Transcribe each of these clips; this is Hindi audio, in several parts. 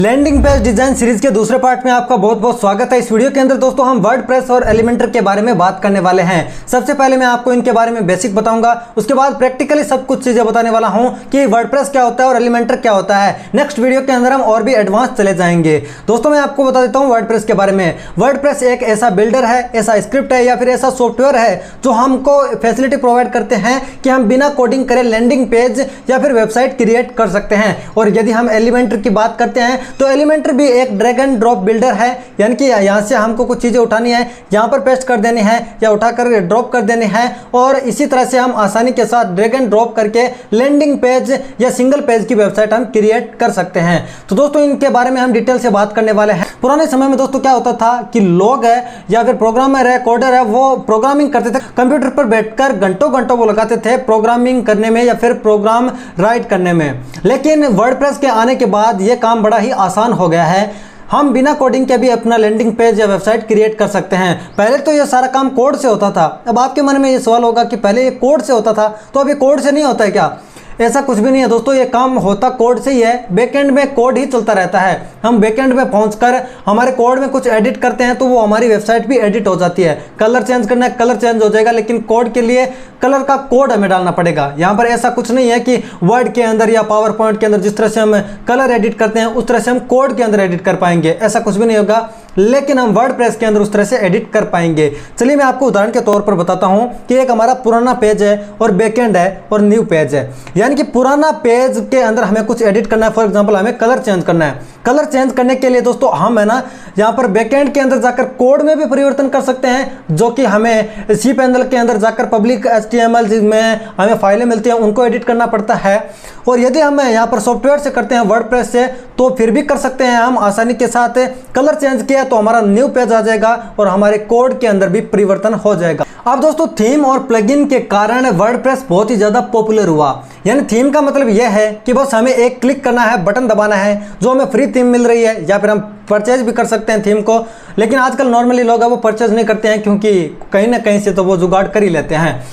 लैंडिंग पेज डिजाइन सीरीज के दूसरे पार्ट में आपका बहुत बहुत स्वागत है। इस वीडियो के अंदर दोस्तों हम वर्डप्रेस और एलिमेंटर के बारे में बात करने वाले हैं। सबसे पहले मैं आपको इनके बारे में बेसिक बताऊंगा, उसके बाद प्रैक्टिकली सब कुछ चीजें बताने वाला हूं कि वर्डप्रेस क्या होता है और एलिमेंटर क्या होता है। नेक्स्ट वीडियो के अंदर हम और भी एडवांस चले जाएंगे। दोस्तों मैं आपको बता देता हूँ वर्डप्रेस के बारे में। वर्डप्रेस एक ऐसा बिल्डर है, ऐसा स्क्रिप्ट है या फिर ऐसा सॉफ्टवेयर है जो हमको फैसिलिटी प्रोवाइड करते हैं कि हम बिना कोडिंग करे लैंडिंग पेज या फिर वेबसाइट क्रिएट कर सकते हैं। और यदि हम एलिमेंटर की बात करते हैं तो एलिमेंटर भी एक ड्रैग एंड ड्रॉप बिल्डर है, यानी कि यहाँ से हमको कुछ चीज़ें उठानी है, यहाँ पर पेस्ट कर देनी है या उठाकर ड्रॉप कर देनी है और इसी तरह से हम आसानी के साथ ड्रैग एंड ड्रॉप करके लैंडिंग पेज या सिंगल पेज की वेबसाइट हम क्रिएट कर सकते हैं। तो दोस्तों इनके बारे में हम डिटेल से बात करने वाले हैं। पुराने समय में दोस्तों क्या होता था कि लोग है या फिर प्रोग्रामर है, कोडर है, वो प्रोग्रामिंग करते थे, कंप्यूटर पर बैठकर घंटों घंटों वो लगाते थे प्रोग्रामिंग करने में या फिर प्रोग्राम राइट करने में। लेकिन वर्डप्रेस के आने के बाद ये काम बड़ा ही आसान हो गया है। हम बिना कोडिंग के भी अपना लैंडिंग पेज या वेबसाइट क्रिएट कर सकते हैं। पहले तो ये सारा काम कोड से होता था। अब आपके मन में ये सवाल होगा कि पहले ये कोड से होता था तो अभी कोड से नहीं होता है क्या? ऐसा कुछ भी नहीं है दोस्तों, ये काम होता कोड से ही है। बैकएंड में कोड ही चलता रहता है। हम बैकएंड में पहुंचकर हमारे कोड में कुछ एडिट करते हैं तो वो हमारी वेबसाइट भी एडिट हो जाती है। कलर चेंज करना है, कलर चेंज हो जाएगा, लेकिन कोड के लिए कलर का कोड हमें डालना पड़ेगा। यहाँ पर ऐसा कुछ नहीं है कि वर्ड के अंदर या पावर पॉइंट के अंदर जिस तरह से हम कलर एडिट करते हैं उस तरह से हम कोड के अंदर एडिट कर पाएंगे, ऐसा कुछ भी नहीं होगा। लेकिन हम वर्डप्रेस के अंदर उस तरह से एडिट कर पाएंगे। चलिए मैं आपको उदाहरण के तौर पर बताता हूं कि एक हमारा पुराना पेज है और बैकएंड है और न्यू पेज है। यानी कि पुराना पेज के अंदर हमें कुछ एडिट करना है। फॉर एग्जांपल हमें कलर चेंज करना है। कलर चेंज करने के लिए दोस्तों हम है ना यहाँ पर बैकएंड के अंदर जाकर कोड में भी परिवर्तन कर सकते हैं, जो कि हमें सी पैनल के अंदर जाकर पब्लिक HTML में हमें फाइलें मिलती हैं उनको एडिट करना पड़ता है। और यदि हम यहाँ पर सॉफ्टवेयर से करते हैं वर्डप्रेस से तो फिर भी कर सकते हैं हम आसानी के साथ। कलर चेंज किया तो हमारा न्यू पेज आ जाएगा और हमारे कोड के अंदर भी परिवर्तन हो जाएगा। अब दोस्तों थीम और प्लगइन के कारण वर्डप्रेस बहुत ही ज़्यादा पॉपुलर हुआ। यानी थीम का मतलब यह है कि बस हमें एक क्लिक करना है, बटन दबाना है, जो हमें फ्री थीम मिल रही है, या फिर हम परचेज भी कर सकते हैं थीम को। लेकिन आजकल नॉर्मली लोग वो परचेज नहीं करते हैं क्योंकि कहीं ना कहीं से तो वो जुगाड़ कर ही लेते हैं।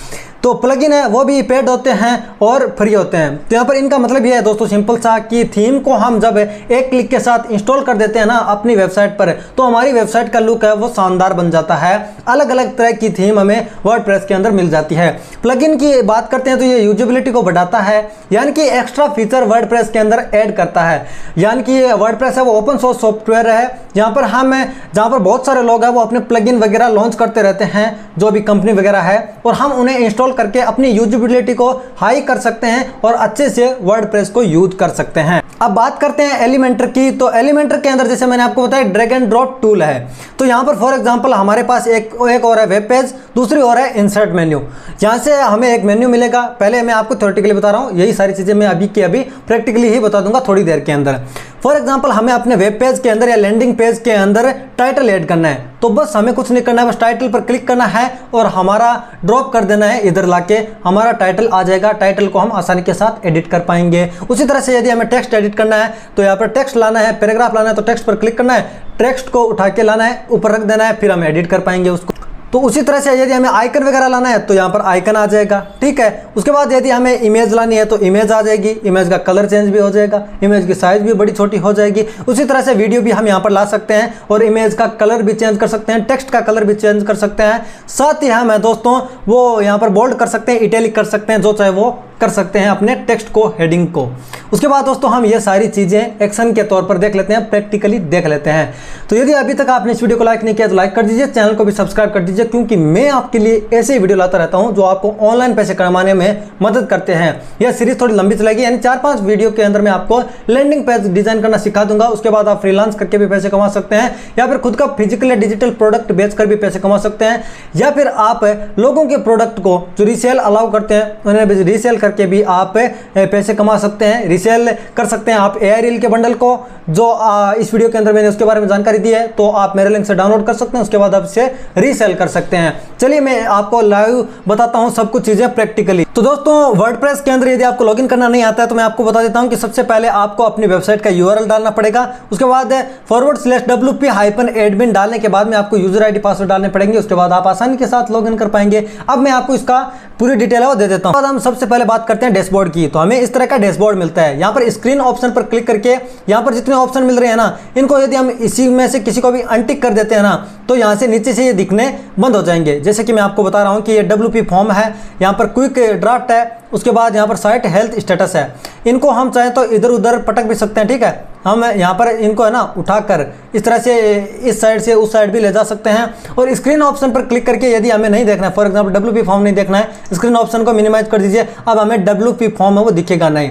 तो प्लगइन है वो भी पेड होते हैं और फ्री होते हैं। तो यहाँ पर इनका मतलब ये है दोस्तों सिंपल सा कि थीम को हम जब एक क्लिक के साथ इंस्टॉल कर देते हैं ना अपनी वेबसाइट पर, तो हमारी वेबसाइट का लुक है वो शानदार बन जाता है। अलग अलग तरह की थीम हमें वर्डप्रेस के अंदर मिल जाती है। प्लगइन की बात करते हैं तो ये यूजेबिलिटी को बढ़ाता है, यानी कि एक्स्ट्रा फीचर वर्डप्रेस के अंदर ऐड करता है। यानी कि ये वर्डप्रेस है वो ओपन सोर्स सॉफ्टवेयर है, जहाँ पर बहुत सारे लोग हैं वो अपने प्लगइन वगैरह लॉन्च करते रहते हैं, जो भी कंपनी वगैरह है, और हम उन्हें इंस्टॉल करके अपनी यूजेबिलिटी को हाई कर सकते हैं और अच्छे से वर्डप्रेस को यूज कर सकते हैं। अब बात करते हैं एलिमेंटर की। तो एलिमेंटर के अंदर जैसे मैंने आपको बताया ड्रैग एंड ड्रॉप टूल है। तो यहाँ पर फॉर एग्जांपल हमारे पास एक और है वेब पेज, दूसरी और है इंसर्ट मेन्यू। यहाँ से हमें एक मेन्यू मिलेगा। पहले मैं आपको थ्योरेटिकली बता रहा हूँ, यही सारी चीजें मैं अभी प्रैक्टिकली ही बता दूंगा थोड़ी देर के अंदर। फॉर एग्जाम्पल हमें अपने वेब पेज के अंदर या लैंडिंग पेज के अंदर टाइटल ऐड करना है, तो बस हमें कुछ नहीं करना है, बस टाइटल पर क्लिक करना है और हमारा ड्रॉप कर देना है, इधर लाके हमारा टाइटल आ जाएगा। टाइटल को हम आसानी के साथ एडिट कर पाएंगे। उसी तरह से यदि हमें टेक्स्ट एडिट करना है तो यहाँ पर टेक्स्ट लाना है, पैराग्राफ लाना है, तो टेक्स्ट पर क्लिक करना है, टेक्स्ट को उठा के लाना है, ऊपर रख देना है, फिर हम एडिट कर पाएंगे उसको। तो उसी तरह से यदि हमें आइकन वगैरह लाना है तो यहाँ पर आइकन आ जाएगा, ठीक है। उसके बाद यदि हमें इमेज लानी है तो इमेज आ जाएगी, इमेज का कलर चेंज भी हो जाएगा, इमेज की साइज भी बड़ी छोटी हो जाएगी। उसी तरह से वीडियो भी हम यहाँ पर ला सकते हैं और इमेज का कलर भी चेंज कर सकते हैं, टेक्स्ट का कलर भी चेंज कर सकते हैं। साथ ही हम दोस्तों वो यहाँ पर बोल्ड कर सकते हैं, इटैलिक कर सकते हैं, जो चाहे वो कर सकते हैं अपने टेक्स्ट को, हेडिंग को। उसके बाद दोस्तों हम ये सारी चीज़ें एक्शन के तौर पर देख लेते हैं, प्रैक्टिकली देख लेते हैं। तो यदि अभी तक आपने इस वीडियो को लाइक नहीं किया तो लाइक कर दीजिए, चैनल को भी सब्सक्राइब कर दीजिए, क्योंकि मैं आपके लिए ऐसे ही वीडियो लाता रहता हूं जो आपको ऑनलाइन पैसे कमाने में मदद करते हैं। यह सीरीज थोड़ी लंबी चलेगी, यानी 4-5 वीडियो के अंदर मैं आपको लैंडिंग पेज डिजाइन करना सिखा दूंगा। उसके बाद आप फ्रीलांस करके भी पैसे कमा सकते हैं, या फिर खुद का फिजिकल या डिजिटल प्रोडक्ट बेचकर भी पैसे कमा सकते हैं, या फिर आप लोगों के प्रोडक्ट को जो रीसेल अलाउ करते हैं उन्हें रीसेल करके भी आप पैसे कमा सकते हैं। रीसेल कर सकते हैं आप AI रील के बंडल को, जो इस वीडियो के अंदर मैंने उसके बारे में जानकारी दी है, तो आप मेरे लिंक से डाउनलोड कर सकते हैं। उसके बाद आप इसे रीसेल कर सकते हैं। चलिए मैं आपको लाइव बताता हूं सब कुछ चीजें प्रैक्टिकली। तो दोस्तों वर्डप्रेस के अंदर यदि आपको लॉगिन करना नहीं आता है तो मैं आपको बता देता हूं कि सबसे पहले आपको अपनी वेबसाइट का URL डालना पड़ेगा। उसके बाद /wp-admin डालने के बाद में आपको यूजर ID पासवर्ड डालने पड़ेंगे। उसके बाद आप आसानी के साथ लॉगिन कर पाएंगे। अब मैं आपको इसका पूरी डिटेल है वो दे देता हूँ। हम सबसे पहले बात करते हैं डैशबोर्ड की। तो हमें इस तरह का डैशबोर्ड मिलता है। यहाँ पर स्क्रीन ऑप्शन पर क्लिक करके यहाँ पर जितने ऑप्शन मिल रहे हैं ना, इनको यदि हम इसी में से किसी को भी अनटिक कर देते हैं ना, तो यहाँ से नीचे से ये दिखने बंद हो जाएंगे। जैसे कि मैं आपको बता रहा हूँ कि ये WP फॉर्म है, यहाँ पर क्विक ड्राफ्ट है, उसके बाद यहाँ पर साइट हेल्थ स्टेटस है। इनको हम चाहें तो इधर उधर पटक भी सकते हैं, ठीक है। हम यहाँ पर इनको है ना उठाकर इस तरह से इस साइड से उस साइड भी ले जा सकते हैं। और स्क्रीन ऑप्शन पर क्लिक करके यदि हमें नहीं देखना है, फॉर एग्जांपल WP फॉर्म नहीं देखना है, स्क्रीन ऑप्शन को मिनिमाइज कर दीजिए। अब हमें WP फॉर्म है वो दिखेगा नहीं।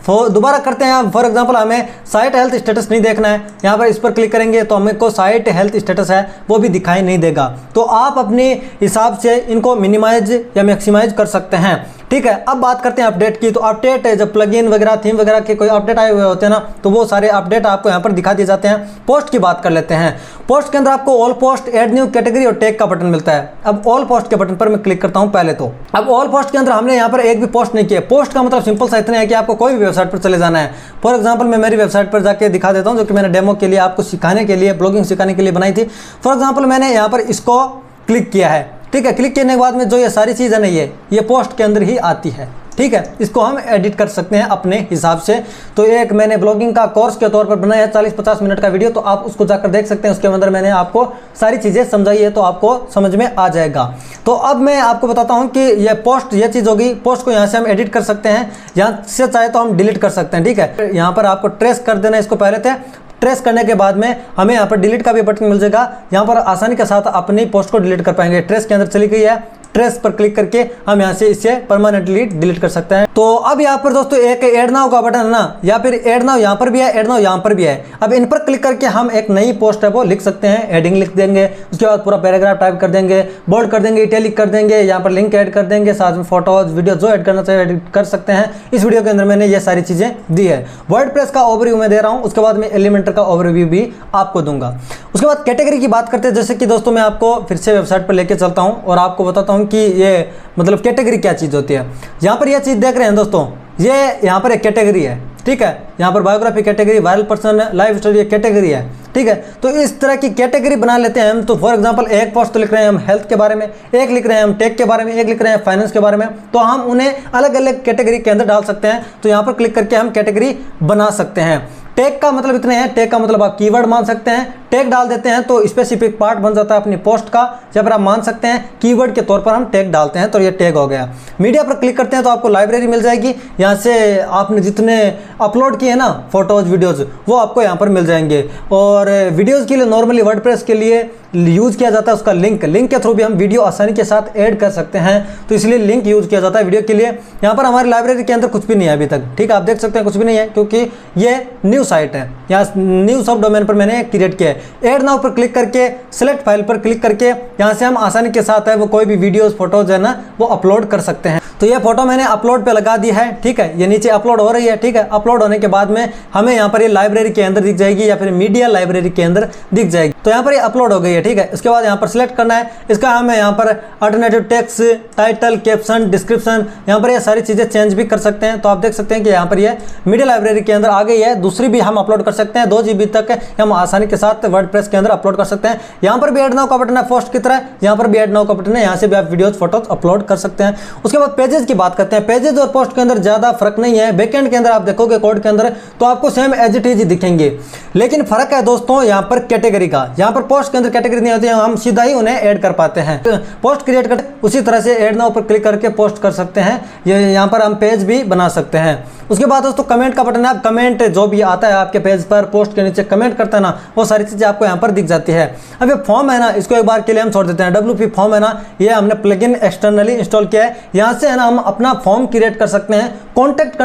दोबारा करते हैं। फॉर एग्जांपल हमें साइट हेल्थ स्टेटस नहीं देखना है, यहाँ पर इस पर क्लिक करेंगे तो हमें को साइट हेल्थ स्टेटस है वो भी दिखाई नहीं देगा। तो आप अपने हिसाब से इनको मिनिमाइज या मैक्सिमाइज कर सकते हैं, ठीक है। अब बात करते हैं अपडेट की। तो अपडेट है, जब प्लगइन वगैरह थीम वगैरह के कोई अपडेट आए हुए होते हैं ना, तो वो सारे अपडेट आपको यहाँ पर दिखा दिए जाते हैं। पोस्ट की बात कर लेते हैं। पोस्ट के अंदर आपको all post, add new category और टैग का बटन मिलता है। अब ऑल पोस्ट के बटन पर मैं क्लिक करता हूँ पहले तो। अब ऑल पोस्ट के अंदर हमने यहाँ पर एक भी पोस्ट नहीं किया। पोस्ट का मतलब सिंपल सा इतना है कि आपको कोई भी वेबसाइट पर चले जाना है। फॉर एग्जाम्पल मैं मेरी वेबसाइट पर जाके दिखा देता हूँ, जो कि मैंने डेमो के लिए आपको सिखाने के लिए, ब्लॉगिंग सिखाने के लिए बनाई थी। फॉर एग्जाम्पल मैंने यहाँ पर इसको क्लिक किया है, ठीक है। क्लिक करने के बाद में जो ये सारी चीज़ है ना, ये पोस्ट के अंदर ही आती है, ठीक है। इसको हम एडिट कर सकते हैं अपने हिसाब से। तो एक मैंने ब्लॉगिंग का कोर्स के तौर पर बनाया है 40-50 मिनट का वीडियो, तो आप उसको जाकर देख सकते हैं। उसके अंदर मैंने आपको सारी चीज़ें समझाई है, तो आपको समझ में आ जाएगा। तो अब मैं आपको बताता हूं कि ये पोस्ट, ये चीज़ होगी। पोस्ट को यहाँ से हम एडिट कर सकते हैं, यहाँ से चाहे तो हम डिलीट कर सकते हैं, ठीक है। यहाँ पर आपको ट्रेस कर देना इसको पहले थे। ट्रेस करने के बाद में हमें यहाँ पर डिलीट का भी बटन मिल जाएगा। यहाँ पर आसानी के साथ अपनी पोस्ट को डिलीट कर पाएंगे। ट्रेस के अंदर चली गई है, ट्रेस पर क्लिक करके हम यहाँ से इसे परमानेंटली डिलीट कर सकते हैं। तो अब यहाँ पर दोस्तों एक ऐड नाउ का बटन है ना, या फिर ऐड नाउ यहाँ पर भी है, ऐड नाउ यहाँ पर भी है। अब इन पर क्लिक करके हम एक नई पोस्ट है वो लिख सकते हैं। हेडिंग लिख देंगे, उसके बाद पूरा पैराग्राफ टाइप कर देंगे, बोल्ड कर देंगे, इटैलिक कर देंगे, यहाँ पर लिंक ऐड कर देंगे, साथ में फोटोज वीडियो जो ऐड करना चाहिए एडिट कर सकते हैं। इस वीडियो के अंदर मैंने ये सारी चीज़ें दी है। वर्डप्रेस का ओवरव्यू मैं दे रहा हूँ, उसके बाद मैं एलिमेंटर का ओवरव्यू भी आपको दूंगा। उसके बाद कैटेगरी की बात करते हैं। जैसे कि दोस्तों मैं आपको फिर से वेबसाइट पर लेके चलता हूँ और आपको बताता हूँ कि ये मतलब कैटेगरी क्या चीज़ होती है। यहाँ पर यह चीज़ देख रहे हैं दोस्तों, ये यहाँ पर एक कैटेगरी है, ठीक है। यहाँ पर biography category, viral person, live story category है, ठीक है। तो इस तरह की कैटेगरी बना लेते हैं हम। तो फॉर एग्जांपल एक पोस्ट तो लिख रहे हैं हम हेल्थ के बारे में, एक लिख रहे हैं हम टेक के बारे में, एक लिख रहे हैं फाइनेंस के बारे में, तो हम उन्हें अलग अलग कैटेगरी के अंदर डाल सकते हैं। तो यहाँ पर क्लिक करके हम कैटेगरी बना सकते हैं। टैग का मतलब इतने हैं, टैग का मतलब आप कीवर्ड मान सकते हैं। टैग डाल देते हैं तो स्पेसिफिक पार्ट बन जाता है अपनी पोस्ट का, जब आप मान सकते हैं कीवर्ड के तौर पर हम टैग डालते हैं, तो ये टैग हो गया। मीडिया पर क्लिक करते हैं तो आपको लाइब्रेरी मिल जाएगी। यहाँ से आपने जितने अपलोड किए ना फोटोज वीडियोज, वो आपको यहाँ पर मिल जाएंगे। और वीडियोज़ के लिए नॉर्मली वर्डप्रेस के लिए यूज़ किया जाता है उसका लिंक के थ्रू भी हम वीडियो आसानी के साथ ऐड कर सकते हैं, तो इसलिए लिंक यूज़ किया जाता है वीडियो के लिए। यहाँ पर हमारी लाइब्रेरी के अंदर कुछ भी नहीं है अभी तक, ठीक है। आप देख सकते हैं कुछ भी नहीं है, क्योंकि ये न्यू साइट है। यहाँ न्यू सब डोमेन पर मैंने क्रिएट किया है। ऐड नाउ पर क्लिक करके सिलेक्ट फाइल पर क्लिक करके यहाँ से हम आसानी के साथ है वो कोई भी वीडियोस फोटोज है ना वो अपलोड कर सकते हैं। तो ये फोटो मैंने अपलोड पे लगा दी है, ठीक है। ये नीचे अपलोड हो रही है, ठीक है। अपलोड होने के बाद में हमें यहाँ पर ये लाइब्रेरी के अंदर दिख जाएगी या फिर मीडिया लाइब्रेरी के अंदर दिख जाएगी। तो यहाँ पर ये अपलोड हो गई है, ठीक है। इसके बाद यहाँ पर सिलेक्ट करना है। इसका हमें यहाँ पर alternative text, title, caption, description, यहाँ पर ये सारी चीज़ें चेंज भी कर सकते हैं। तो आप देख सकते हैं कि यहाँ पर ये मीडिया लाइब्रेरी के अंदर आ गई है। दूसरी भी हम अपलोड कर सकते हैं, 2 GB तक हम आसानी के साथ वर्डप्रेस के अंदर अपलोड कर सकते हैं। यहाँ पर भी ऐड नाउ का बटन है पोस्ट की तरह, यहाँ पर भी ऐड नाउ का बटन है, यहाँ से भी आप वीडियोज फोटोज अपलोड कर सकते हैं। उसके बाद पेजेस की बात करते हैं। पेजेस और पोस्ट के अंदर ज़्यादा फर्क नहीं है। बैकएंड के अंदर आप देखोगे कोड के अंदर तो आपको सेम एज इट इज दिखेंगे, लेकिन फर्क है दोस्तों यहाँ पर कैटेगरी का। यहाँ पर पोस्ट के अंदर कैटेगरी नहीं होती है, हम सीधा ही उन्हें ऐड कर पाते हैं। पोस्ट क्रिएट करते उसी तरह से ऐड नाउ पर क्लिक करके पोस्ट कर सकते हैं। ये यहाँ पर हम पेज भी बना सकते हैं। उसके बाद दोस्तों कमेंट का बटन है। आप कमेंट जो भी आता है आपके पेज पर, पोस्ट के नीचे कमेंट करता है ना, वो सारी चीज़ें आपको यहाँ पर दिख जाती है। अब ये फॉर्म है ना, इसको एक बार के लिए हम छोड़ देते हैं। WP फॉर्म है ना, ये हमने प्लगइन एक्सटर्नली इंस्टॉल किया है। यहाँ से है ना हम अपना फॉर्म क्रिएट कर सकते हैं। कॉन्टैक्ट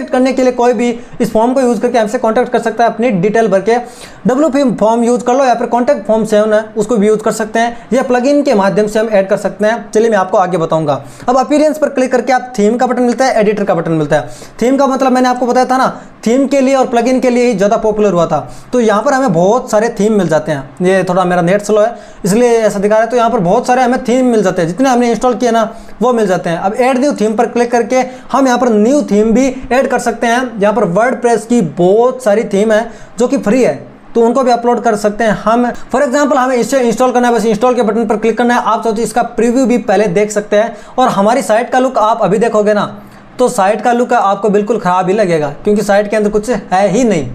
करने के लिए कोई भी इस फॉर्म को यूज़ करके हमसे कांटेक्ट कर सकता है अपनी डिटेल भर के। WP फॉर्म यूज़ कर लो या फिर कॉन्टैक्ट फॉर्म से है उसको भी यूज़ कर सकते हैं। ये प्लगइन के माध्यम से हम ऐड कर सकते हैं। चलिए मैं आपको आगे बताऊंगा। अब अपीयरेंस पर क्लिक करके आप थीम का बटन मिलता है, एडिटर का बटन मिलता है। थीम का मतलब मैंने आपको बताया था ना, थीम के लिए और प्लगइन के लिए ही ज़्यादा पॉपुलर हुआ था। तो यहाँ पर हमें बहुत सारे थीम मिल जाते हैं। ये थोड़ा मेरा नेट स्लो है इसलिए ऐसा दिखा रहा है। तो यहाँ पर बहुत सारे हमें थीम मिल जाते हैं, जितने हमने इंस्टॉल किए ना वो मिल जाते हैं। अब ऐड न्यू थीम पर क्लिक करके हम यहाँ पर न्यू थीम भी ऐड कर सकते हैं। यहाँ पर वर्डप्रेस की बहुत सारी थीम है जो कि फ्री है, तो उनको भी अपलोड कर सकते हैं हम। फॉर एग्जांपल हमें इसे इंस्टॉल करना है, बस इंस्टॉल के बटन पर क्लिक करना है। आप चाहो इसका प्रीव्यू भी पहले देख सकते हैं और हमारी साइट का लुक आप अभी देखोगे ना तो साइट का लुक आपको बिल्कुल ख़राब ही लगेगा, क्योंकि साइट के अंदर कुछ है ही नहीं।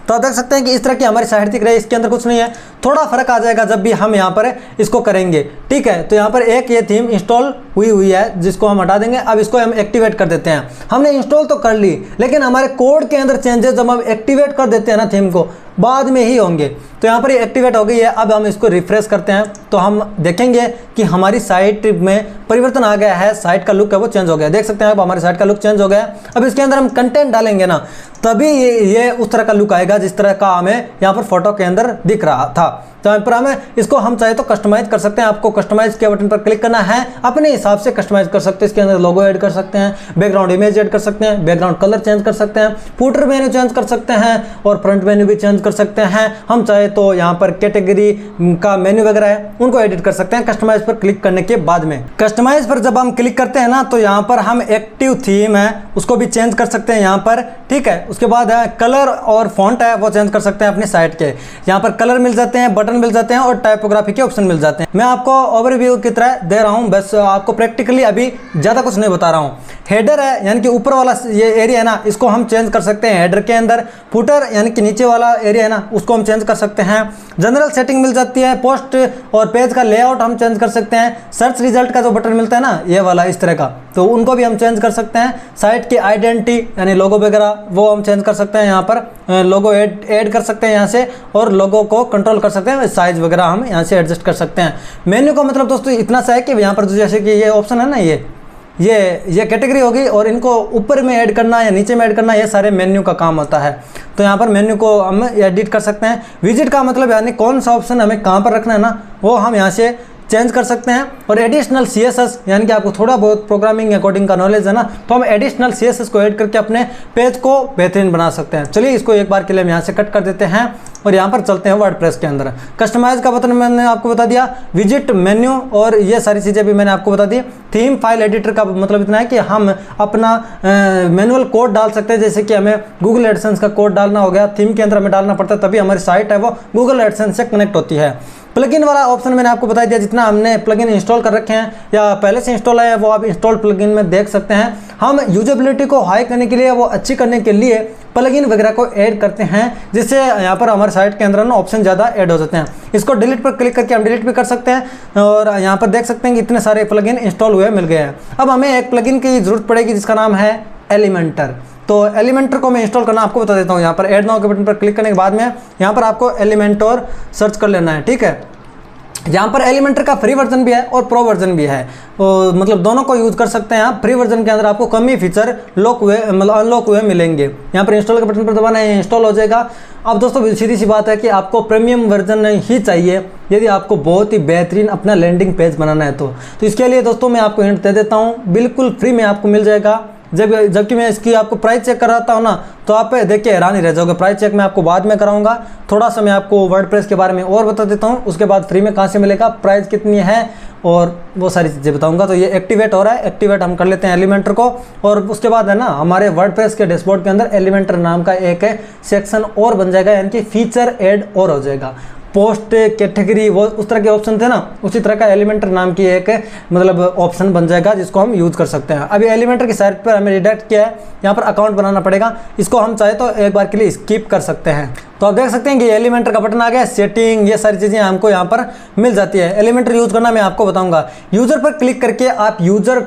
तो आप देख सकते हैं कि इस तरह की हमारी साइट दिख रही है, इसके अंदर कुछ नहीं है। थोड़ा फर्क आ जाएगा जब भी हम यहाँ पर इसको करेंगे, ठीक है। तो यहाँ पर एक ये थीम इंस्टॉल हुई है जिसको हम हटा देंगे। अब इसको हम एक्टिवेट कर देते हैं। हमने इंस्टॉल तो कर ली, लेकिन हमारे कोड के अंदर चेंजेस जब हम एक्टिवेट कर देते हैं ना थीम को, बाद में ही होंगे। तो यहाँ पर ये एक्टिवेट हो गई है। अब हम इसको रिफ्रेश करते हैं तो हम देखेंगे कि हमारी साइट में परिवर्तन आ गया है, साइट का लुक है वो चेंज हो गया। देख सकते हैं अब हमारी साइट का लुक चेंज हो गया है। अब इसके अंदर हम कंटेंट डालेंगे ना, तभी ये उस तरह का लुक आएगा जिस तरह का हमें यहाँ पर फोटो के अंदर दिख रहा था। तो यहाँ पर हमें इसको हम चाहे तो कस्टमाइज कर सकते हैं। आपको कस्टमाइज के बटन पर क्लिक करना है, अपने हिसाब से कस्टमाइज कर सकते हैं। इसके अंदर लोगो ऐड कर सकते हैं, बैकग्राउंड इमेज ऐड कर सकते हैं, बैकग्राउंड कलर चेंज कर सकते हैं, फूटर मेन्यू चेंज कर सकते हैं और फ्रंट मेन्यू भी चेंज कर सकते हैं। हम चाहे तो यहाँ पर कैटेगरी का मेन्यू वगैरह है उनको एडिट कर सकते हैं कस्टमाइज पर क्लिक करने के बाद में। कस्टमाइज पर जब हम क्लिक करते हैं ना तो यहाँ पर हम एक्टिव थीम है उसको भी चेंज कर सकते हैं यहाँ पर, ठीक है। उसके बाद कलर और फॉन्ट है वो चेंज कर सकते हैं अपनी साइट के। यहाँ पर कलर मिल जाते हैं, बटन मिल जाते हैं और टाइपोग्राफी के ऑप्शन मिल जाते हैं। मैं आपको ओवरव्यू की तरह दे रहा हूँ, बस आपको प्रैक्टिकली अभी ज़्यादा कुछ नहीं बता रहा हूँ। हेडर है यानी कि ऊपर वाला ये एरिया है ना, इसको हम चेंज कर सकते हैं हेडर के अंदर। फुटर यानी कि नीचे वाला एरिया है ना, उसको हम चेंज कर सकते हैं। जनरल सेटिंग मिल जाती है, पोस्ट और पेज का लेआउट हम चेंज कर सकते हैं। सर्च रिजल्ट का जो बटन मिलता है ना ये वाला इस तरह का, तो उनको भी हम चेंज कर सकते हैं। साइट की आइडेंटिटी यानी लोगो वगैरह वो हम चेंज कर सकते हैं। यहाँ पर लोगो ऐड कर सकते हैं यहाँ से, और लोगो को कंट्रोल कर सकते हैं। साइज वगैरह हम यहाँ से एडजस्ट कर सकते हैं। मेन्यू का मतलब दोस्तों इतना सा है कि यहाँ पर जैसे कि ये ऑप्शन है ना, ये कैटेगरी होगी और इनको ऊपर में ऐड करना या नीचे में ऐड करना, ये सारे मेन्यू का काम होता है। तो यहाँ पर मेन्यू को हम एडिट कर सकते हैं। विजिट का मतलब यानी कौन सा ऑप्शन हमें कहाँ पर रखना है ना, वो हम यहाँ से चेंज कर सकते हैं। और एडिशनल CSS यानी कि आपको थोड़ा बहुत प्रोग्रामिंग अकॉर्डिंग का नॉलेज है ना, तो हम एडिशनल CSS को ऐड करके अपने पेज को बेहतरीन बना सकते हैं। चलिए इसको एक बार के लिए हम यहाँ से कट कर देते हैं और यहाँ पर चलते हैं वर्डप्रेस के अंदर। कस्टमाइज का बटन मैंने आपको बता दिया, विजिट, मेन्यू और ये सारी चीज़ें भी मैंने आपको बता दी। थीम फाइल एडिटर का मतलब इतना है कि हम अपना मैनुअल कोड डाल सकते हैं, जैसे कि हमें गूगल एडसेंस का कोड डालना हो गया, थीम के अंदर हमें डालना पड़ता है, तभी हमारी साइट है वो गूगल एडसेंस से कनेक्ट होती है। प्लगइन वाला ऑप्शन मैंने आपको बता दिया, जितना हमने प्लगइन इंस्टॉल कर रखे हैं या पहले से इंस्टॉल है वो आप इंस्टॉल प्लगइन में देख सकते हैं। हम यूजेबिलिटी को हाई करने के लिए, वो अच्छी करने के लिए प्लगइन वगैरह को ऐड करते हैं, जिससे यहाँ पर हमारे साइट के अंदर ना ऑप्शन ज़्यादा ऐड हो जाते हैं। इसको डिलीट पर क्लिक करके हम डिलीट भी कर सकते हैं और यहाँ पर देख सकते हैं कि इतने सारे प्लगइन इंस्टॉल हुए मिल गए हैं। अब हमें एक प्लगइन की ज़रूरत पड़ेगी जिसका नाम है एलिमेंटर। तो एलिमेंटर को मैं इंस्टॉल करना आपको बता देता हूँ। यहाँ पर ऐड नाउ के बटन पर क्लिक करने के बाद में यहाँ पर आपको एलिमेंटर सर्च कर लेना है, ठीक है। यहाँ पर एलिमेंटर का फ्री वर्जन भी है और प्रो वर्जन भी है, मतलब दोनों को यूज़ कर सकते हैं आप। फ्री वर्जन के अंदर आपको कम ही फीचर अनलॉक हुए मिलेंगे। यहाँ पर इंस्टॉल के बटन पर दबाना है, इंस्टॉल हो जाएगा। अब दोस्तों सीधी सी बात है कि आपको प्रीमियम वर्जन ही चाहिए यदि आपको बहुत ही बेहतरीन अपना लैंडिंग पेज बनाना है तो इसके लिए दोस्तों मैं आपको हिंट दे देता हूँ, बिल्कुल फ्री में आपको मिल जाएगा। जबकि मैं इसकी आपको प्राइस चेक कराता हूँ ना, तो आप देख के हैरान ही रह जाओगे। प्राइस चेक मैं आपको बाद में कराऊंगा। थोड़ा सा मैं आपको वर्डप्रेस के बारे में और बता देता हूँ, उसके बाद फ्री में कहाँ से मिलेगा, प्राइस कितनी है और वो सारी चीज़ें बताऊंगा। तो ये एक्टिवेट हो रहा है, एक्टिवेट हम कर लेते हैं एलिमेंटर को। और उसके बाद है ना हमारे वर्डप्रेस के डैशबोर्ड के अंदर एलिमेंटर नाम का एक सेक्शन और बन जाएगा, यानी कि फीचर ऐड और हो जाएगा। पोस्ट, कैटेगरी, वो उस तरह के ऑप्शन थे ना, उसी तरह का एलिमेंटर नाम की एक मतलब ऑप्शन बन जाएगा जिसको हम यूज़ कर सकते हैं। अभी एलिमेंटर की साइट पर हमें रिडायरेक्ट किया है, यहाँ पर अकाउंट बनाना पड़ेगा। इसको हम चाहे तो एक बार के लिए स्किप कर सकते हैं। तो आप देख सकते हैं कि एलिमेंटर का बटन आ गया, सेटिंग, ये सारी चीज़ें हमको यहाँ पर मिल जाती है। एलिमेंटर यूज़ करना मैं आपको बताऊंगा। यूज़र पर क्लिक करके आप यूज़र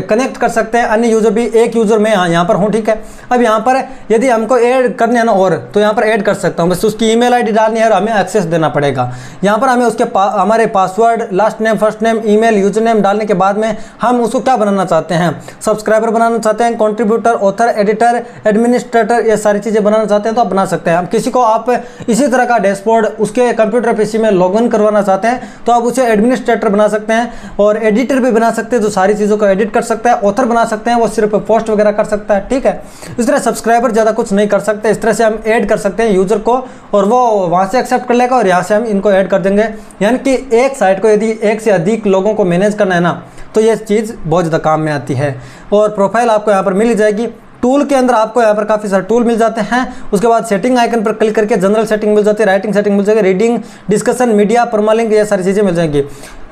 कनेक्ट कर सकते हैं, अन्य यूज़र भी। एक यूज़र मैं यहाँ पर हूँ, ठीक है। अब यहाँ पर यदि हमको ऐड करने है ना, और तो यहाँ पर ऐड कर सकता हूँ, बस उसकी ईमेल आईडी डालनी है और हमें एक्सेस देना पड़ेगा। यहाँ पर हमें उसके हमारे password, last name, first name, email, user name डालने के बाद में हम उसको क्या बनाना चाहते हैं, सब्सक्राइबर बनाना चाहते हैं, कंट्रीब्यूटर, ऑथर, एडिटर, एडमिनिस्ट्रेटर, ये सारी चीज़ें बनाना चाहते हैं तो आप बना सकते हैं। किसी को आप इसी तरह का डैशबोर्ड उसके कंप्यूटर पीसी में लॉगिन करवाना चाहते हैं तो आप उसे एडमिनिस्ट्रेटर बना सकते हैं, और एडिटर भी बना सकते हैं जो सारी चीज़ों को एडिट कर सकता है। ऑथर बना सकते हैं, वो सिर्फ पोस्ट वगैरह कर सकता है, ठीक है। इस तरह सब्सक्राइबर ज़्यादा कुछ नहीं कर सकते। इस तरह से हम ऐड कर सकते हैं यूज़र को, और वो वहाँ से एक्सेप्ट कर लेगा और यहाँ से हम इनको ऐड कर देंगे। यानी कि एक साइट को यदि एक से अधिक लोगों को मैनेज करना है ना, तो ये चीज़ बहुत ज़्यादा काम में आती है। और प्रोफाइल आपको यहाँ पर मिल जाएगी। टूल के अंदर आपको यहाँ पर काफ़ी सारे टूल मिल जाते हैं। उसके बाद सेटिंग आइकन पर क्लिक करके जनरल सेटिंग मिल जाती है, राइटिंग सेटिंग मिल जाएगी, रीडिंग, डिस्कशन, मीडिया, परमालिंक, ये सारी चीज़ें मिल जाएंगी।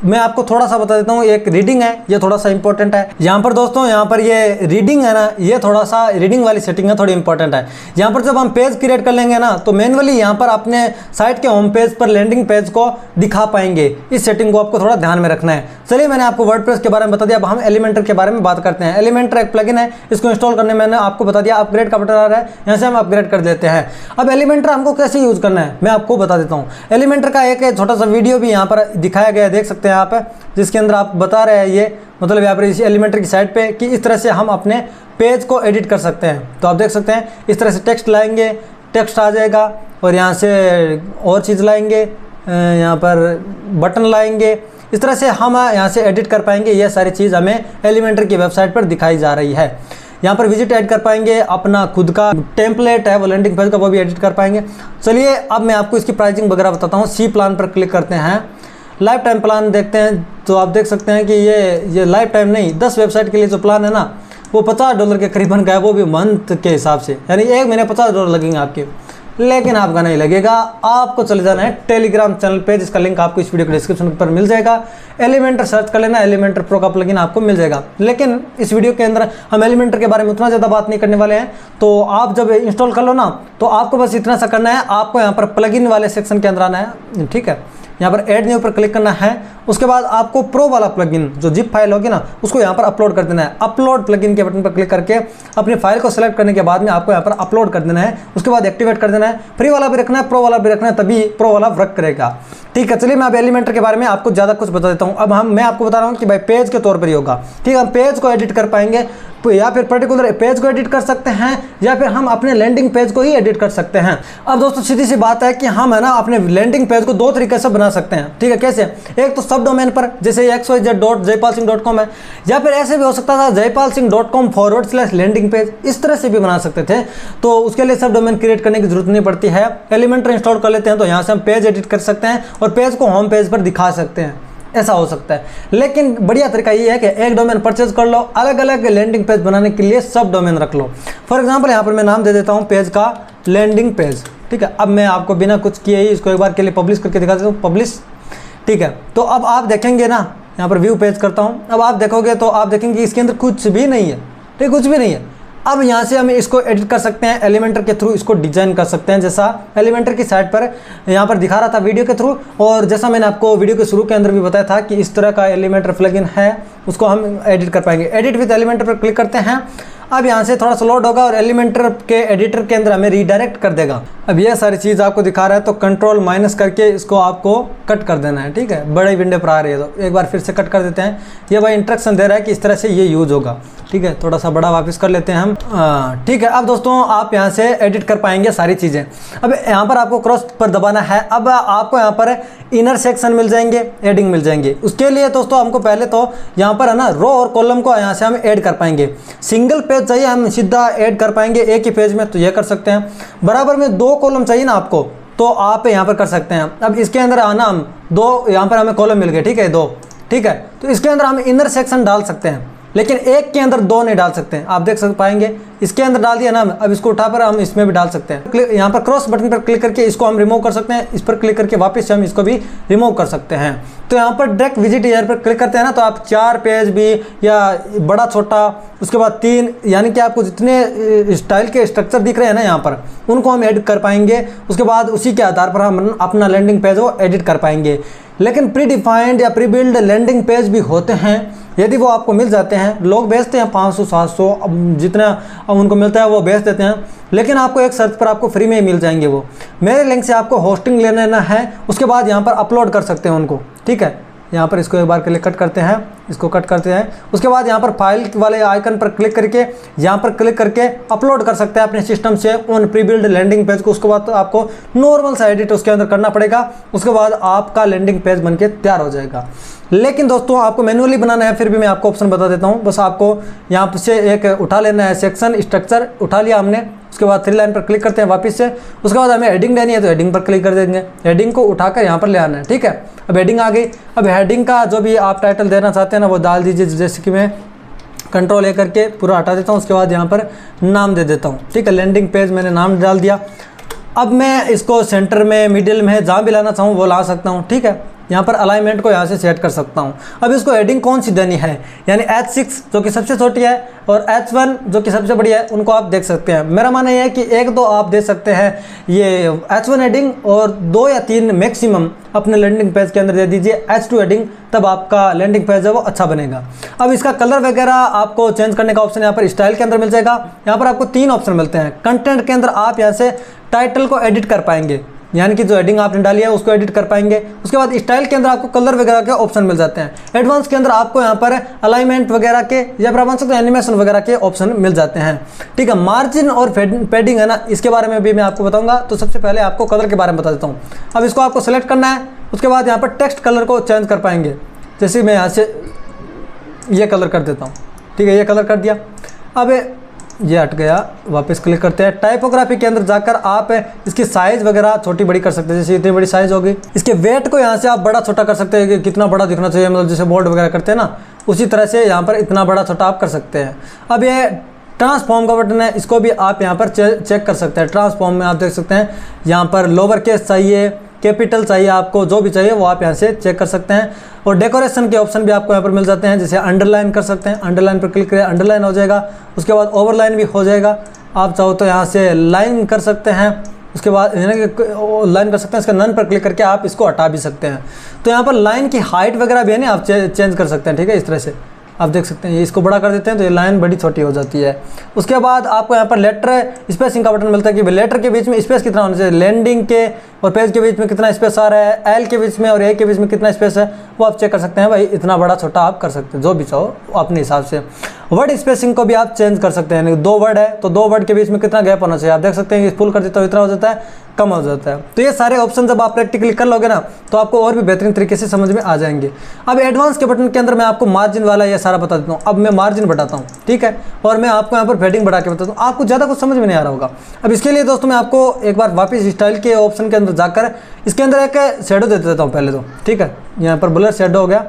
मैं आपको थोड़ा सा बता देता हूँ, एक रीडिंग है, ये थोड़ा सा इंपॉर्टेंट है। यहाँ पर दोस्तों, यहाँ पर ये रीडिंग है ना, ये थोड़ा सा रीडिंग वाली सेटिंग है, थोड़ी इंपॉर्टेंट है। यहाँ पर जब हम पेज क्रिएट कर लेंगे ना, तो मैनुअली यहाँ पर अपने साइट के होम पेज पर लैंडिंग पेज को दिखा पाएंगे। इस सेटिंग को आपको थोड़ा ध्यान में रखना है। चलिए, मैंने आपको वर्डप्रेस के बारे में बता दिया, अब हम एलिमेंटर के बारे में बात करते हैं। एलिमेंटर एक प्लगइन है, इसको इंस्टॉल करने मैंने आपको बता दिया। अपग्रेड का बटन आ रहा है, यहाँ से हम अपग्रेड कर देते हैं। अब एलिमेंटर हमको कैसे यूज करना है मैं आपको बता देता हूँ। एलिमेंटर का एक छोटा सा वीडियो भी यहाँ पर दिखाया गया है, देख सकते हैं आप, जिसके अंदर आप बता रहे हैं ये, मतलब यहाँ पर इस एलिमेंटर की साइट पे कि इस तरह से हम अपने पेज को एडिट कर सकते हैं। तो आप देख सकते हैं, इस तरह से टेक्स्ट लाएंगे, टेक्स्ट आ जाएगा, और यहाँ से और चीज़ लाएंगे, यहाँ पर बटन लाएंगे, इस तरह से हम यहाँ से एडिट कर पाएंगे। ये सारी चीज़ हमें एलिमेंटर की वेबसाइट पर दिखाई जा रही है। यहाँ पर विजिट ऐड कर पाएंगे, अपना खुद का टेम्पलेट है वो लैंडिंग पेज का, वो भी एडिट कर पाएंगे। चलिए, अब मैं आपको इसकी प्राइसिंग वगैरह बताता हूँ। सी प्लान पर क्लिक करते हैं, लाइफ टाइम प्लान देखते हैं, तो आप देख सकते हैं कि ये लाइफ टाइम नहीं, 10 वेबसाइट के लिए जो प्लान है ना, वो $50 के करीबन का है, वो भी मंथ के हिसाब से, यानी एक महीने $50 लगेंगे आपके। लेकिन आपका नहीं लगेगा, आपको चले जाना है टेलीग्राम चैनल पे, जिसका लिंक आपको इस वीडियो के डिस्क्रिप्शन पर मिल जाएगा। एलिमेंटर सर्च कर लेना, एलिमेंटर प्रो का प्लगइन आपको मिल जाएगा। लेकिन इस वीडियो के अंदर हम एलिमेंटर के बारे में उतना ज़्यादा बात नहीं करने वाले हैं। तो आप जब इंस्टॉल कर लो ना, तो आपको बस इतना सा करना है, आपको यहाँ पर प्लगइन वाले सेक्शन के अंदर आना है, ठीक है। यहाँ पर ऐड न्यू पर क्लिक करना है। उसके बाद आपको प्रो वाला प्लगइन जो जिप फाइल होगी ना, उसको यहाँ पर अपलोड कर देना है। अपलोड प्लगइन के बटन पर क्लिक करके अपनी फाइल को सिलेक्ट करने के बाद में आपको यहाँ पर अपलोड कर देना है। उसके बाद एक्टिवेट कर देना है। फ्री वाला भी रखना है, प्रो वाला भी रखना है, तभी प्रो वाला वर्क करेगा। ठीक है, चलिए मैं अब एलिमेंटर के बारे में आपको ज़्यादा कुछ बता देता हूँ। अब मैं आपको बता रहा हूँ कि भाई पेज के तौर पर ही होगा। ठीक है, हम पेज को एडिट कर पाएंगे, या फिर पर्टिकुलर पेज को एडिट कर सकते हैं, या फिर हम अपने लैंडिंग पेज को ही एडिट कर सकते हैं। अब दोस्तों, सीधी सी बात है कि हम है ना अपने लैंडिंग पेज को 2 तरीके से बना सकते हैं। ठीक है, कैसे? एक तो सब डोमेन पर, जैसे xyz.jaypalsingh.com है, या फिर ऐसे भी हो सकता था jaypalsingh.com/लैंडिंग पेज, इस तरह से भी बना सकते थे। तो उसके लिए सब डोमेन क्रिएट करने की जरूरत नहीं पड़ती है। एलिमेंटर इंस्टॉल कर लेते हैं, तो यहाँ से हम पेज एडिट कर सकते हैं और पेज को होम पेज पर दिखा सकते हैं, ऐसा हो सकता है। लेकिन बढ़िया तरीका ये है कि एक डोमेन परचेज कर लो, अलग अलग लैंडिंग पेज बनाने के लिए सब डोमेन रख लो। फॉर एग्जांपल यहाँ पर मैं नाम दे देता हूँ पेज का लैंडिंग पेज। ठीक है, अब मैं आपको बिना कुछ किए ही इसको एक बार के लिए पब्लिश करके दिखा देता हूँ, पब्लिश। ठीक है, तो अब आप देखेंगे ना, यहाँ पर व्यू पेज करता हूँ। अब आप देखोगे तो आप देखेंगे कि इसके अंदर कुछ भी नहीं है। ठीक, कुछ भी नहीं है। अब यहाँ से हम इसको एडिट कर सकते हैं, एलिमेंटर के थ्रू इसको डिजाइन कर सकते हैं, जैसा एलिमेंटर की साइट पर यहाँ पर दिखा रहा था वीडियो के थ्रू। और जैसा मैंने आपको वीडियो के शुरू के अंदर भी बताया था कि इस तरह का एलिमेंटर प्लगइन है, उसको हम एडिट कर पाएंगे। एडिट विद एलिमेंटर पर क्लिक करते हैं। अब यहाँ से थोड़ा सा लोड होगा और एलिमेंटर के एडिटर के अंदर हमें रीडायरेक्ट कर देगा। अब ये सारी चीज़ आपको दिखा रहा है, तो कंट्रोल- करके इसको आपको कट कर देना है। ठीक है, बड़े विंडो पर आ रही है, तो एक बार फिर से कट कर देते हैं। ये भाई इंस्ट्रक्शन दे रहा है कि इस तरह से ये यूज होगा। ठीक है, थोड़ा सा बड़ा वापस कर लेते हैं हम। ठीक है, अब दोस्तों आप यहाँ से एडिट कर पाएंगे सारी चीज़ें। अब यहाँ पर आपको क्रॉस पर दबाना है। अब आपको यहाँ पर इनर सेक्शन मिल जाएंगे, एडिंग मिल जाएंगे। उसके लिए दोस्तों हमको पहले तो यहाँ पर है ना रो और कॉलम को यहाँ से हम ऐड कर पाएंगे। सिंगल पेज चाहिए, हम सीधा ऐड कर पाएंगे एक ही पेज में, तो ये कर सकते हैं। बराबर में 2 कॉलम चाहिए ना आपको, तो आप यहाँ पर कर सकते हैं। अब इसके अंदर आना हम 2, यहाँ पर हमें कॉलम मिल गए। ठीक है, 2। ठीक है, तो इसके अंदर हम इनर सेक्शन डाल सकते हैं, लेकिन एक के अंदर 2 नहीं डाल सकते हैं। आप देख पाएंगे इसके अंदर डाल दिया ना, अब इसको उठाकर हम इसमें भी डाल सकते हैं। यहाँ पर क्रॉस बटन पर क्लिक करके इसको हम रिमूव कर सकते हैं। इस पर क्लिक करके वापस से हम इसको भी रिमूव कर सकते हैं। तो यहाँ पर डायरेक्ट विजिट एयर पर क्लिक करते हैं ना, तो आप 4 पेज भी, या बड़ा छोटा, उसके बाद 3, यानी कि आपको जितने स्टाइल के स्ट्रक्चर दिख रहे हैं ना यहाँ पर, उनको हम एडिट कर पाएंगे। उसके बाद उसी के आधार पर हम अपना लैंडिंग पेज को एडिट कर पाएंगे। लेकिन प्री डिफाइंड या प्री बिल्ड लैंडिंग पेज भी होते हैं, यदि वो आपको मिल जाते हैं। लोग बेचते हैं 500-700, जितना उनको मिलता है वो बेच देते हैं। लेकिन आपको एक सर्च पर आपको फ्री में ही मिल जाएंगे वो। मेरे लिंक से आपको होस्टिंग लेना है, उसके बाद यहाँ पर अपलोड कर सकते हैं उनको। ठीक है, यहाँ पर इसको एक बार के लिए कट करते हैं, इसको कट करते हैं। उसके बाद यहाँ पर फाइल वाले आइकन पर क्लिक करके यहाँ पर क्लिक करके अपलोड कर सकते हैं अपने सिस्टम से उन प्री बिल्ड लैंडिंग पेज को। उसके बाद तो आपको नॉर्मल सा एडिट उसके अंदर करना पड़ेगा। उसके बाद आपका लैंडिंग पेज बनके तैयार हो जाएगा। लेकिन दोस्तों आपको मैनुअली बनाना है, फिर भी मैं आपको ऑप्शन बता देता हूँ। बस आपको यहाँ से एक उठा लेना है, सेक्शन स्ट्रक्चर उठा लिया हमने। उसके बाद 3 लाइन पर क्लिक करते हैं वापस से। उसके बाद हमें हेडिंग लेनी है, तो हेडिंग पर क्लिक कर देंगे। हेडिंग को उठाकर यहाँ पर ले आना है। ठीक है, अब हेडिंग आ गई। अब हेडिंग का जो भी आप टाइटल देना चाहते हैं ना, वो डाल दीजिए। जैसे कि मैं कंट्रोल ए करके पूरा हटा देता हूँ। उसके बाद यहाँ पर नाम दे देता हूँ, ठीक है। लैंडिंग पेज मैंने नाम डाल दिया। अब मैं इसको सेंटर में, मिडिल में, जहाँ भी लाना चाहूँ वो ला सकता हूँ, ठीक है। यहाँ पर अलाइनमेंट को यहाँ से सेट कर सकता हूँ। अब इसको हेडिंग कौन सी देनी है, यानी H6 जो कि सबसे छोटी है और H1 जो कि सबसे बड़ी है, उनको आप देख सकते हैं। मेरा मानना यह है कि 1-2 आप दे सकते हैं ये H1 हेडिंग और 2 या 3 मैक्सिमम अपने लैंडिंग पेज के अंदर दे दीजिए H2 हेडिंग, तब आपका लैंडिंग पेज है वो अच्छा बनेगा। अब इसका कलर वगैरह आपको चेंज करने का ऑप्शन यहाँ पर स्टाइल के अंदर मिल जाएगा। यहाँ पर आपको 3 ऑप्शन मिलते हैं। कंटेंट के अंदर आप यहाँ से टाइटल को एडिट कर पाएंगे, यानी कि जो हेडिंग आपने डाली है उसको एडिट कर पाएंगे। उसके बाद स्टाइल के अंदर आपको कलर वगैरह के ऑप्शन मिल जाते हैं। एडवांस के अंदर आपको यहाँ पर अलाइनमेंट वगैरह के या फिर आप मान सकते हैं एनिमेशन वगैरह के ऑप्शन मिल जाते हैं, ठीक है। मार्जिन और पैडिंग है ना, इसके बारे में भी मैं आपको बताऊंगा। तो सबसे पहले आपको कलर के बारे में बता देता हूँ। अब इसको आपको सेलेक्ट करना है। उसके बाद यहाँ पर टेक्स्ट कलर को चेंज कर पाएंगे। जैसे मैं यहाँ से ये कलर कर देता हूँ, ठीक है, ये कलर कर दिया। अब ये हट गया, वापस क्लिक करते हैं। टाइपोग्राफी के अंदर जाकर आप इसकी साइज़ वगैरह छोटी बड़ी कर सकते हैं। जैसे इतनी बड़ी साइज़ होगी, इसके वेट को यहाँ से आप बड़ा छोटा कर सकते हैं कि कितना बड़ा दिखना चाहिए, मतलब जैसे बोल्ड वगैरह करते हैं ना, उसी तरह से यहाँ पर इतना बड़ा छोटा आप कर सकते हैं। अब ये ट्रांसफॉर्म का बटन है, इसको भी आप यहाँ पर चेक कर सकते हैं। ट्रांसफॉर्म में आप देख सकते हैं यहाँ पर लोअर केस चाहिए, कैपिटल चाहिए, आपको जो भी चाहिए वो आप यहाँ से चेक कर सकते हैं। और डेकोरेशन के ऑप्शन भी आपको यहाँ पर मिल जाते हैं। जैसे अंडरलाइन कर सकते हैं, अंडरलाइन पर क्लिक करें, अंडरलाइन हो जाएगा। उसके बाद ओवरलाइन भी हो जाएगा। आप चाहो तो यहाँ से लाइन कर सकते हैं। उसके बाद लाइन कर सकते हैं, इसका नन पर क्लिक करके आप इसको हटा भी सकते हैं। तो यहाँ पर लाइन की हाइट वगैरह भी है ना, आप चेंज कर सकते हैं, ठीक है। इस तरह से आप देख सकते हैं, ये इसको बड़ा कर देते हैं तो ये लाइन बड़ी छोटी हो जाती है। उसके बाद आपको यहाँ पर लेटर स्पेसिंग का बटन मिलता है कि लेटर के बीच में स्पेस कितना होना चाहिए, लैंडिंग के और पेज के बीच में कितना स्पेस आ रहा है, एल के बीच में और ए के बीच में कितना स्पेस है, वो आप चेक कर सकते हैं। भाई इतना बड़ा छोटा आप कर सकते हैं, जो भी चाहो अपने हिसाब से। वर्ड स्पेसिंग को भी आप चेंज कर सकते हैं, यानी 2 वर्ड है तो 2 वर्ड के बीच में कितना गैप होना चाहिए, आप देख सकते हैं कि फुल कर देता हो इतना हो जाता है, कम हो जाता है। तो ये सारे ऑप्शन जब आप प्रैक्टिकली कर लोगे ना, तो आपको और भी बेहतरीन तरीके से समझ में आ जाएंगे। अब एडवांस के बटन के अंदर मैं आपको मार्जिन वाला ये सारा बता देता हूँ। अब मैं मार्जिन बढ़ाता हूँ, ठीक है, और मैं आपको यहाँ पर फेडिंग बढ़ा के बताता हूँ। आपको ज़्यादा कुछ समझ में नहीं आ रहा होगा। अब इसके लिए दोस्तों मैं आपको एक बार वापस स्टाइल के ऑप्शन के अंदर जाकर इसके अंदर एक शेडो दे देता हूँ पहले तो, ठीक है। यहाँ पर ब्लर शेडो हो गया,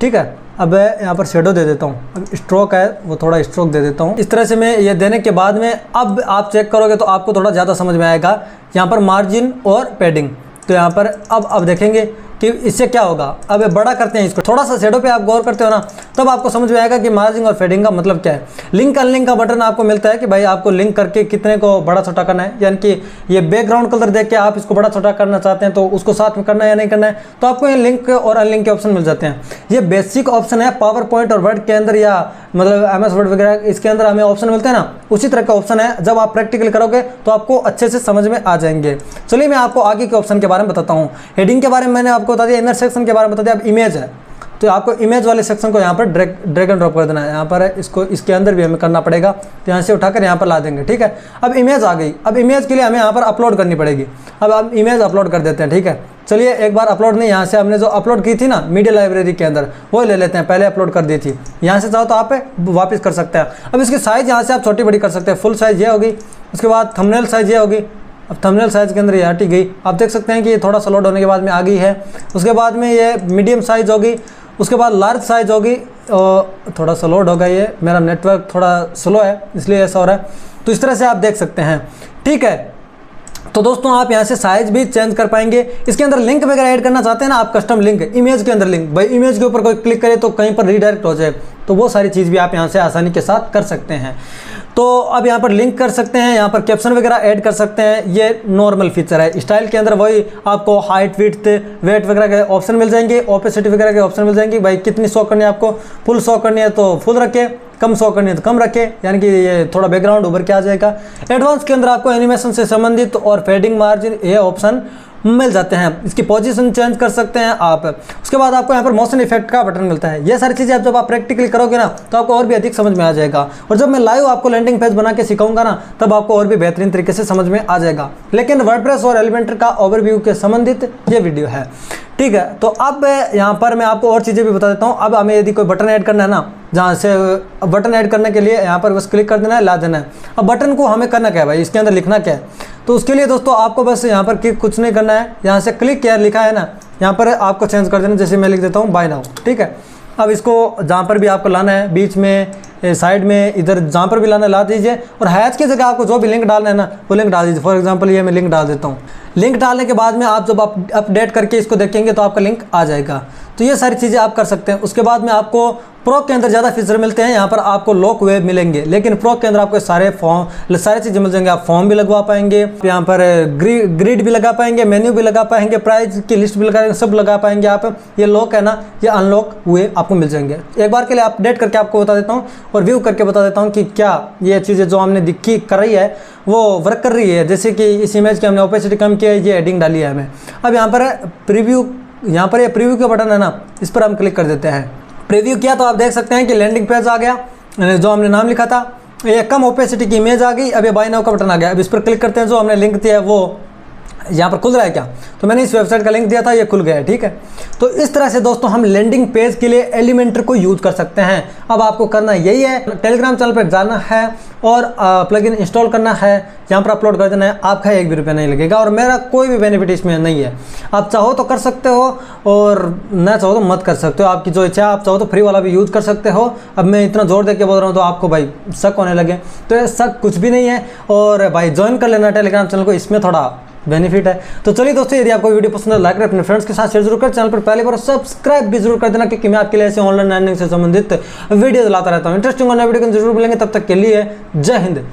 ठीक है। अब यहाँ पर शेडो दे देता हूँ। अब स्ट्रोक है वो थोड़ा स्ट्रोक दे देता हूँ। इस तरह से मैं ये देने के बाद में अब आप चेक करोगे तो आपको थोड़ा ज़्यादा समझ में आएगा। यहाँ पर मार्जिन और पैडिंग, तो यहाँ पर अब देखेंगे कि इससे क्या होगा। अब बड़ा करते हैं इसको, थोड़ा सा शेडो पे आप गौर करते हो ना, तब आपको समझ में आएगा कि मार्जिन और फेडिंग का मतलब क्या है। लिंक अनलिंक का बटन आपको मिलता है कि भाई आपको लिंक करके कितने को बड़ा छोटा करना है, यानी कि ये बैकग्राउंड कलर देख के आप इसको बड़ा छोटा करना चाहते हैं तो उसको साथ में करना है या नहीं करना है, तो आपको ये लिंक और अनलिंक के ऑप्शन मिल जाते हैं। ये बेसिक ऑप्शन है पावर पॉइंट और वर्ड के अंदर, या मतलब MS वर्ड वगैरह इसके अंदर हमें ऑप्शन मिलते हैं ना, उसी तरह का ऑप्शन है। जब आप प्रैक्टिकल करोगे तो आपको अच्छे से समझ में आ जाएंगे। चलिए मैं आपको आगे के ऑप्शन के बारे में बताता हूँ। हेडिंग के बारे में मैंने आपको बता दिया, इनर सेक्शन के बारे में बता दिया। अब इमेज है तो आपको इमेज वाले सेक्शन को यहाँ पर ड्रैग एंड ड्रॉप कर देना है। यहाँ पर इसको इसके अंदर भी हमें करना पड़ेगा, तो यहाँ से उठाकर यहाँ पर ला देंगे, ठीक है। अब इमेज आ गई। अब इमेज के लिए हमें यहाँ पर अपलोड करनी पड़ेगी। अब हम इमेज अपलोड कर देते हैं, ठीक है। चलिए एक बार अपलोड नहीं, यहाँ से हमने जो अपलोड की थी ना मीडिया लाइब्रेरी के अंदर, वो ले लेते हैं। पहले अपलोड कर दी थी, यहाँ से चाहो तो आप वापस कर सकते हैं। अब इसकी साइज़ यहाँ से आप छोटी बड़ी कर सकते हैं। फुल साइज़ ये होगी, उसके बाद थंबनेल साइज़ ये होगी। अब थंबनेल साइज़ के अंदर ये हटी गई, आप देख सकते हैं कि ये थोड़ा सा लोड होने के बाद में आ गई है। उसके बाद में ये मीडियम साइज़ होगी, उसके बाद लार्ज साइज़ होगी। और थोड़ा सा लोड होगा, ये मेरा नेटवर्क थोड़ा स्लो है इसलिए ऐसा हो रहा है। तो इस तरह से आप देख सकते हैं, ठीक है। तो दोस्तों आप यहाँ से साइज भी चेंज कर पाएंगे। इसके अंदर लिंक वगैरह ऐड करना चाहते हैं ना आप, कस्टम लिंक, इमेज के अंदर लिंक, भाई इमेज के ऊपर कोई क्लिक करे तो कहीं पर रीडायरेक्ट हो जाए, तो वो सारी चीज़ भी आप यहाँ से आसानी के साथ कर सकते हैं। तो अब यहाँ पर लिंक कर सकते हैं, यहाँ पर कैप्शन वगैरह ऐड कर सकते हैं। ये नॉर्मल फीचर है। स्टाइल के अंदर वही आपको हाइट, विड्थ, वेट वगैरह के ऑप्शन मिल जाएंगे, ओपेसिटी वगैरह के ऑप्शन मिल जाएंगे। भाई कितनी शो करनी है आपको, फुल शो करनी है तो फुल रखे, कम शो करनी है तो कम रखे, यानी कि ये थोड़ा बैकग्राउंड उभर के आ जाएगा। एडवांस के अंदर आपको एनिमेशन से संबंधित और फेडिंग, मार्जिन ये ऑप्शन मिल जाते हैं। इसकी पोजीशन चेंज कर सकते हैं आप। उसके बाद आपको यहाँ पर मोशन इफेक्ट का बटन मिलता है। ये सारी चीज़ें जब आप प्रैक्टिकली करोगे ना तो आपको और भी अधिक समझ में आ जाएगा। और जब मैं लाइव आपको लैंडिंग पेज बना के सिखाऊंगा ना, तब आपको और भी बेहतरीन तरीके से समझ में आ जाएगा। लेकिन वर्डप्रेस और एलिमेंटर का ओवरव्यू के संबंधित ये वीडियो है, ठीक है। तो अब यहाँ पर मैं आपको और चीज़ें भी बता देता हूँ। अब हमें यदि कोई बटन ऐड करना है ना, जहाँ से बटन ऐड करने के लिए यहाँ पर बस क्लिक कर देना है, ला देना है। अब बटन को हमें करना क्या है भाई, इसके अंदर लिखना क्या है, तो उसके लिए दोस्तों आपको बस यहाँ पर कुछ नहीं करना है। यहाँ से क्लिक किया लिखा है ना, यहाँ पर आपको चेंज कर देना। जैसे मैं लिख देता हूँ बाय नाउ, ठीक है। अब इसको जहाँ पर भी आपको लाना है, बीच में साइड में इधर जहाँ पर भी लाना ला दीजिए, और हैच की जगह आपको जो भी लिंक डालना है ना वो लिंक डाल दीजिए। फॉर एग्जांपल ये मैं लिंक डाल देता हूँ। लिंक डालने के बाद में आप जब अपडेट करके इसको देखेंगे तो आपका लिंक आ जाएगा। तो ये सारी चीज़ें आप कर सकते हैं। उसके बाद में आपको प्रो के अंदर ज़्यादा फीचर मिलते हैं। यहाँ पर आपको लॉक वेब मिलेंगे, लेकिन प्रो के अंदर आपको सारी चीज़ें मिल जाएंगे। आप फॉर्म भी लगवा पाएंगे, यहाँ पर ग्रिड भी लगा पाएंगे, मेन्यू भी लगा पाएंगे, प्राइस की लिस्ट भी लगा, सब लगा पाएंगे आप। ये लॉक है ना, ये अनलॉक हुए आपको मिल जाएंगे। एक बार के लिए अपडेट करके आपको बता देता हूँ और व्यू करके बता देता हूँ कि क्या ये चीज़ें जो हमने दिखी कर रही है वो वर्क कर रही है। जैसे कि इस इमेज की हमने ओपेसिटी कम किया है, ये हेडिंग डाली है हमें। अब यहाँ पर प्रीव्यू, यहाँ पर ये प्रीव्यू का बटन है ना, इस पर हम क्लिक कर देते हैं। प्रीव्यू किया तो आप देख सकते हैं कि लैंडिंग पेज आ गया, जो हमने नाम लिखा था। ये कम ओपेसिटी की इमेज आ गई। अब ये बाय नाउ का बटन आ गया। अब इस पर क्लिक करते हैं, जो हमने लिंक दिया है वो यहाँ पर खुल रहा है क्या, तो मैंने इस वेबसाइट का लिंक दिया था, ये खुल गया है। ठीक है, तो इस तरह से दोस्तों हम लैंडिंग पेज के लिए एलिमेंटर को यूज कर सकते हैं। अब आपको करना यही है, टेलीग्राम चैनल पर जाना है और प्लगइन इंस्टॉल करना है, यहाँ पर अपलोड कर देना है। आपका 1 भी रुपया नहीं लगेगा और मेरा कोई भी बेनिफिट इसमें नहीं है। आप चाहो तो कर सकते हो और ना चाहो तो मत कर सकते हो, आपकी जो इच्छा। आप चाहो तो फ्री वाला भी यूज कर सकते हो। अब मैं इतना जोर दे के बोल रहा हूँ तो आपको भाई शक होने लगे, तो ये शक कुछ भी नहीं है। और भाई ज्वाइन कर लेना टेलीग्राम चैनल को, इसमें थोड़ा बेनिफिट है। तो चलिए दोस्तों, यदि आपको वीडियो पसंद है लाइक करें, अपने फ्रेंड्स के साथ शेयर जरूर करें, चैनल पर पहले बार सब्सक्राइब भी जरूर कर देना, क्योंकि मैं आपके लिए ऐसे ऑनलाइन अर्निंग से संबंधित वीडियो लाता रहता हूँ। इंटरेस्टिंग और नए वीडियो को जरूर मिलेंगे। तब तक के लिए जय हिंद।